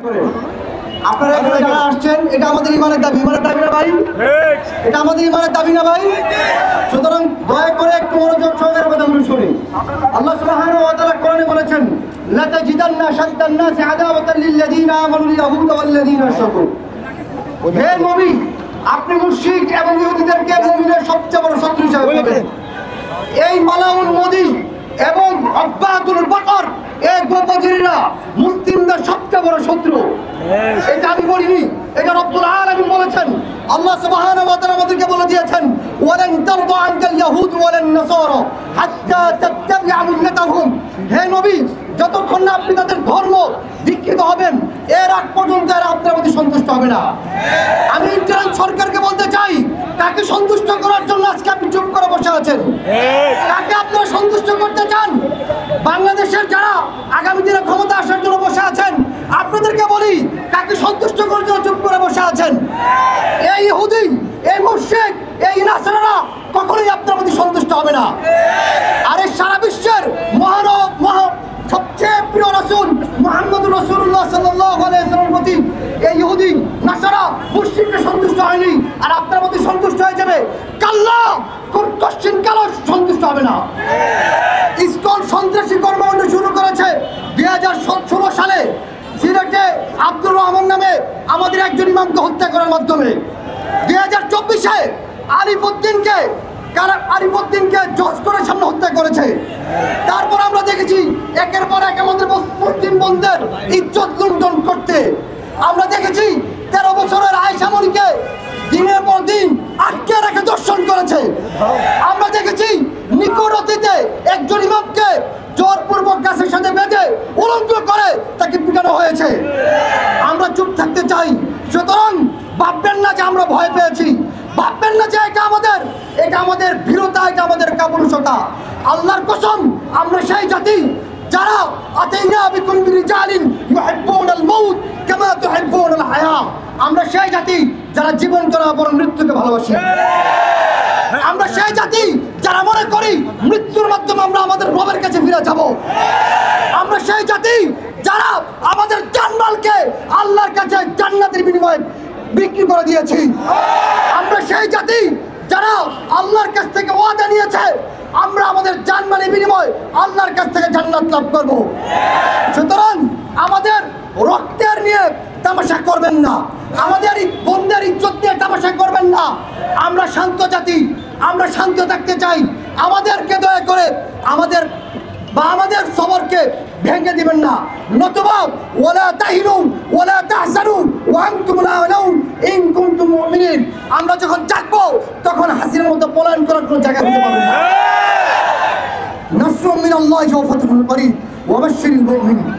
আপনারা এখানে যারা আসছেন এটা আমাদের ইমানের দাবি না ভাই, এটা আমাদের ইমানের দাবি না ভাই। সুতরাং দয়া করে একটু মনোযোগ সহকারে কথাগুলো শুনি। আল্লাহ সুবহানাহু ওয়া তাআলা কোরআনে বলেছেন, লা তাজিদান্না শাদ্দান নাসি আদাওয়াতাল লিল্লাযীনা আমানুল ইয়াহুদা ওয়াল্লাযীনা আশরাকু। হে নবী, আপনি মুশরিক এবং ইহুদিদেরকে মুমিনের সবচেয়ে বড় শত্রু হিসেবে দেখেন। এই মালাউল মদি এবং আব্বাদুল বকর এই গোপজীরা মুসলিমদের সবচেয়ে বড় শত্রু। এটা আমি বলিনি, এটা রব্বুল আলামিন বলেছেন। আল্লাহ সুবহানাহু ওয়া তাআলা আমাদেরকে বলে দিয়েছেন, ওয়ালান তারদা আনকাল ইয়াহুদ ওয়ালান নাসারা হাত্তা তাত্তাবিআ মিল্লাতাহুম। হে নবী, যতক্ষণ না আপনি তাদের ধর্ম দীক্ষিত হবেন এর আগ পর্যন্ত এরা আপনার প্রতি সন্তুষ্ট হবে না। আমি ইন্টারিম সরকারকে বলতে চাই, কাকে সন্তুষ্ট করার জন্য আজকে আপনি চুপ করে বসে আছেন? কাকে আপনারা সন্তুষ্ট করতে চান? বাংলাদেশের যারা আগামী দিনে ক্ষমতা আসার জন্য বসে আছেন, আপনাদেরকে বলি, কাকে সন্তুষ্ট করার জন্য চুপ করে বসে আছেন? এই ইহুদি, এই মুশরিক, এই নাসারারা কখনোই আপনার প্রতি সন্তুষ্ট হবে না। আরে সারা বিশ্বের সবচেয়ে প্রিয় রাসূল মুহাম্মদুর রাসূলুল্লাহ সাল্লাল্লাহু আলাইহি ওয়াসাল্লামের প্রতি এই ইহুদি নাসারা মুশরিকরা সন্তুষ্ট হয়নি, আর আপনার প্রতি সন্তুষ্ট হয়ে যাবে? কাল্লা, কোশ্চিন কালো সন্তুষ্ট হবে না। ইসকন সন্ত্রাসী কর্মকাণ্ড শুরু করেছে 2016 সালে সিলেটে আব্দুর রহমান নামে আমাদের একজন ইমামকে হত্যা করার মাধ্যমে। 2024-এ আরিফউদ্দিনকে জজ করে সামনে হত্যা করেছে। তারপর আমরা দেখেছি একের পর এক আমাদের মুসলিম বোনদের ইজ্জত লুণ্ঠন করতে। আমরা দেখেছি 13 বছরের আয়েশা মনিকে দিনের পর দিন আটকে রেখে দর্শন করেছে। আমরা দেখেছি নিকট অতীতে একজন ইমামকে জোরপূর্বক গাছের সাথে বেঁধে উলঙ্গ করে তাকে পিটানো হয়েছে। আমরা চুপ থাকতে চাই। সুতরাং ভাববেন না যে আমরা ভয় পেয়েছি, ভাববেন না যে এটা আমাদের ভীরতা, এটা আমাদের কাপুরুষতা। আল্লাহর কসম, আমরা সেই জাতি যারা আতাইনা বিকুম বিরিজালিন ইউহিব্বুনাল মাউত কামা তুহিব্বুনাল হায়া। আমরা সেই জাতি যারা জীবন করা বরং মৃত্যুকে ভালোবাসি। আমরা সেই জাতি যারা মনে করি মৃত্যুর মাধ্যমে আমরা আমাদের রবের কাছে ফিরে যাব। আমরা সেই জাতি যারা আমাদের জানমালকে আল্লাহর কাছে জান্নাতের বিনিময়ে বিক্রি করে দিয়েছি। আমরা সেই জাতি যারা আল্লাহর কাছ থেকে ওয়াদা নিয়েছে আমরা আমাদের জানমালের বিনিময়ে আল্লাহর কাছ থেকে জান্নাত লাভ করব। সুতরাং আমাদের রক্তের নিয়ে তামাশা করবেন না, আমাদের বন্ধের ইজ্জত নিয়ে তামাশা করবেন না। আমরা শান্ত জাতি, আমরা শান্ত থাকতে চাই। আমাদেরকে দয়া করে আমাদের সবরকে ভেঙে দিবেন না। নতুবা ওয়ালা তাহিনু ওয়ালা তাহজানু ওয়া আনতুম লা আলাউন ইন কুনতুম মুমিনিন। আমরা যখন জাগবো তখন হাসিনের মতো পলায়ন করার কোনো জায়গা খুঁজে পাবেন না। নাসরুম মিনাল্লাহি ওয়া ফাতহুন করিব ওয়া বাশশিরিল মুমিনিন।